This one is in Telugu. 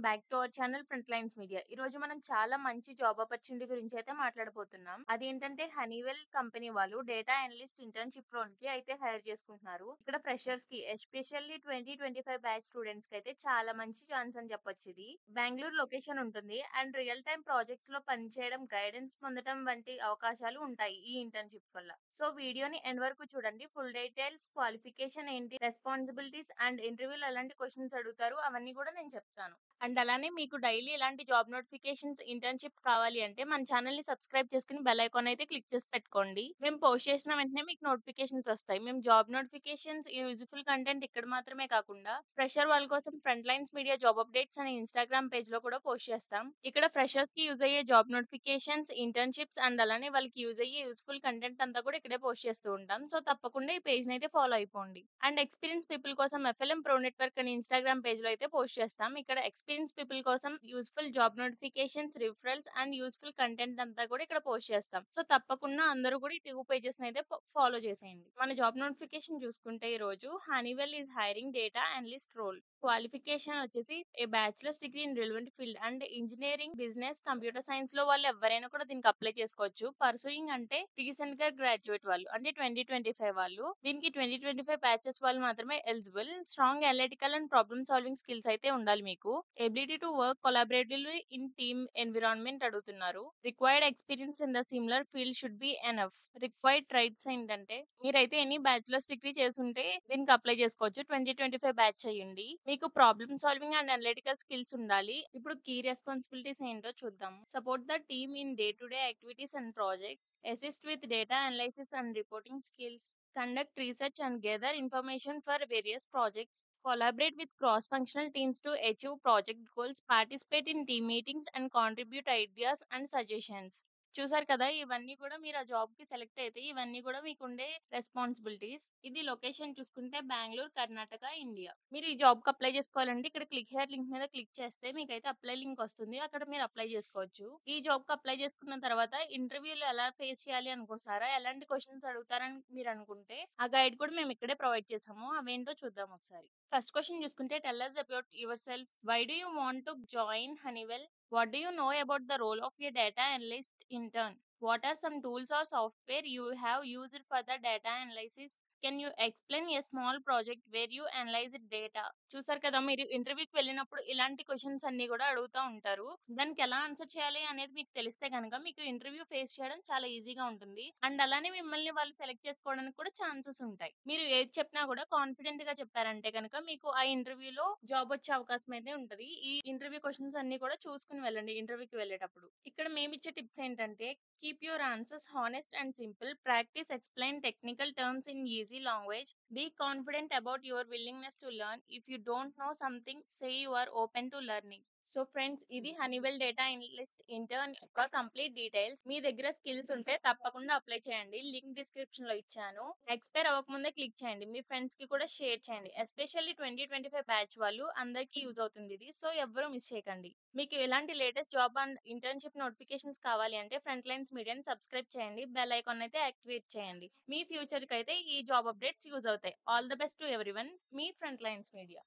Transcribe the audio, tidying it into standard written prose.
Back to our channel front lines media. ఈరోజు మనం చాలా మంచి జాబ్ ఆపర్చునిటీ గురించి అయితే మాట్లాడబోతున్నాం. అదేంటంటే హనీవెల్ కంపెనీ వాళ్ళు డేటా అనలిస్ట్ ఇంటర్న్‌షిప్ రోల్‌కి అయితే హైర్ చేసుకుంటున్నారు. ఇక్కడ ఫ్రెషర్స్‌కి ఎస్పెషల్లీ 2025 బ్యాచ్ స్టూడెంట్స్‌కి అయితే చాలా మంచి ఛాన్స్ అని చెప్పొచ్చు ఇది. బెంగుళూరు లొకేషన్ ఉంటుంది అండ్ రియల్ టైమ్ ప్రాజెక్ట్స్‌లో పనిచేయడం, గైడెన్స్ పొందడం వంటి అవకాశాలు ఉంటాయి ఈ ఇంటర్న్‌షిప్ వల్ల. సో వీడియోని ఎండ్ వరకు చూడండి. ఫుల్ డీటెయిల్స్, క్వాలిఫికేషన్ ఏంటి, రెస్పాన్సిబిలిటీస్ అండ్ ఇంటర్వ్యూలో ఎలాంటి క్వెషన్స్ అడుగుతారు అవన్నీ కూడా నేను చెప్తాను. అండ్ అలానే మీకు డైలీ ఇలాంటి జాబ్ నోటిఫికేషన్స్, ఇంటర్న్‌షిప్ కావాలి అంటే మన ఛానెల్‌ని సబ్స్క్రైబ్ చేసుకొని బెల్ ఐకాన్ అయితే క్లిక్ చేసి పెట్టుకోండి. మేము పోస్ట్ చేసిన వెంటనే మీకు నోటిఫికేషన్స్ వస్తాయి. మేము జాబ్ నోటిఫికేషన్స్, యూజ్‌ఫుల్ కంటెంట్ ఇక్కడ మాత్రమే కాకుండా ఫ్రెషర్ వాళ్ళ కోసం front lines media job updates అనే ఇన్‌స్టాగ్రామ్ పేజ్‌లో కూడా పోస్ట్ చేస్తాం. ఇక్కడ ఫ్రెషర్స్‌కి యూజ్ అయ్యే జాబ్ నోటిఫికేషన్స్, ఇంటర్న్‌షిప్స్ అండ్ అలానే వాళ్ళకి యూజ్ అయ్యే యూజ్‌ఫుల్ కంటెంట్ అంతా కూడా ఇక్కడే పోస్ట్ చేస్తూ ఉంటాం. సో తప్పకుండా ఈ పేజ్‌ని అయితే ఫాలో అయిపోండి. అండ్ ఎక్స్‌పీరియన్స్ పీపుల్ కోసం ఎఫ్ఎల్ఎం ప్రో నెట్వర్క్ అనే ఇన్‌స్టాగ్రామ్ పేజ్‌లో అయితే పోస్ట్ చేస్తాం. ఇక్కడ ఎక్స్‌పీరియన్స్ పీపుల్ కోసం useful job notifications, referrals and useful content అంతా కూడా ఇక్కడ పోస్ట్ చేస్తాం. సో తప్పకుండా అందరూ కూడా ఈ 2 పేజెస్‌ని అయితే ఫాలో చేసేయండి. మన జాబ్ నోటిఫికేషన్ చూసుకుంటే ఈరోజు Honeywell is hiring data analyst role. Qualification వచ్చేసి a bachelor's degree in relevant field and engineering, business, computer science లో వాళ్ళు ఎవరైనా కూడా దీనికి అప్లై చేసుకోవచ్చు. పర్సూయింగ్ అంటే రీసెంట్ గా గ్రాడ్యుయేట్ వాళ్ళు అంటే 2025 వాళ్ళు, దీనికి 2025 బ్యాచెస్ వాళ్ళు మాత్రమే eligible. Strong analytical and problem solving skills అయితే ఉండాలి మీకు. Ability to work collaboratively in team environment అడుగుతున్నారు. Required experience in the similar field should be enough. Required traits ఏంటంటే మీరైతే ఎనీ బ్యాచిలర్స్ డిగ్రీ చేసుంటే దీనికి అప్లై చేసుకోవచ్చు. 2025 బ్యాచ్ అయ్యండి. మీకు problem solving and analytical skills ఉండాలి. ఇప్పుడు కీ రెస్పాన్సిబిలిటీస్ ఏంటో చూద్దాం. Support the team in day to day activities and project, assist with data analysis and reporting skills, conduct research and gather information for various projects, collaborate with cross-functional teams to achieve project goals, participate in team meetings and contribute ideas and suggestions. చూసారు కదా! ఇవన్నీ కూడా మీరు ఆ జాబ్‌కి సెలెక్ట్ అయితే ఇవన్నీ కూడా మీకుండే రెస్పాన్సిబిలిటీస్. ఇది లొకేషన్ చూసుకుంటే బెంగుళూరు, కర్ణాటక, ఇండియా. మీరు ఈ జాబ్‌కి అప్లై చేసుకోవాలంటే ఇక్కడ క్లిక్ హియర్ లింక్ మీద క్లిక్ చేస్తే మీకైతే అప్లై లింక్ వస్తుంది. అక్కడ మీరు అప్లై చేసుకోవచ్చు. ఈ జాబ్‌కి అప్లై చేసుకున్న తర్వాత ఇంటర్వ్యూలో ఎలా ఫేస్ చేయాలి అనుకుంటున్నారా? ఎలాంటి క్వెషన్స్ అడుగుతారని మీరనుకుంటే ఆ గైడ్ కూడా మేము ఇక్కడే ప్రొవైడ్ చేసాము. అవేంటో చూద్దాం ఒకసారి. ఫస్ట్ క్వెషన్ చూసుకుంటే tell us about yourself. Why do you want to join Honeywell? What do you know about the role of a data analyst intern? What are some tools or software you have used for the data analysis? Can you explain a small project where you analyzed data? చూసారు కదా! మీరు ఇంటర్వ్యూకి వెళ్ళినప్పుడు ఇలాంటి క్వెషన్స్ అన్నీ కూడా అడుగుతా ఉంటారు. దానికి ఎలా ఆన్సర్ చేయాలి అనేది మీకు తెలిస్తే గనక మీకు ఇంటర్వ్యూ ఫేస్ చేయడం చాలా ఈజీగా ఉంటుంది. అండ్ అలానే మిమ్మల్ని వాళ్ళు సెలెక్ట్ చేసుకోవడానికి కూడా ఛాన్సెస్ ఉంటాయి. మీరు ఏది చెప్పినా కూడా కాన్ఫిడెంట్‌గా చెప్పారంటే గనక మీకు ఆ ఇంటర్వ్యూలో జాబ్ వచ్చే అవకాశం అయితే ఉంటది. ఈ ఇంటర్వ్యూ క్వెషన్స్ అన్నీ కూడా చూసుకొని వెళ్ళండి ఇంటర్వ్యూకి వెళ్ళేటప్పుడు. ఇక్కడ మేమిచ్చే టిప్స్ ఏంటంటే keep your answers honest and simple. Practice explain technical terms in easy language. Be confident about your willingness to learn. If you don't know something say you are open to learning. So friends, ఇది హనీవెల్ డేటా అనలిస్ట్ ఇంటర్న్ యొక్క కంప్లీట్ డీటెయిల్స్. మీ దగ్గర స్కిల్స్ ఉంటే తప్పకుండా అప్లై చేయండి. లింక్ డిస్క్రిప్షన్ లో ఇచ్చాను. ఎక్స్పైర్ అవ్వకముందే క్లిక్ చేయండి. మీ ఫ్రెండ్స్ కి కూడా షేర్ చేయండి. ఎస్పెషల్లీ 2025 బ్యాచ్ వాళ్ళు అందరికీ యూజ్ అవుతుంది ఇది. సో ఎవ్వరూ మిస్ చేయకండి. మీకు ఎలాంటి latest job and internship notifications కావాలి అంటే ఫ్రంట్ లైన్స్ మీడియాని సబ్స్క్రైబ్ చేయండి. బెల్ ఐకాన్ అయితే యాక్టివేట్ చేయండి. మీ ఫ్యూచర్‌కి అయితే ఈ జాబ్ అప్డేట్స్ యూజ్ అవుతాయి. All the best to everyone. Me front lines media.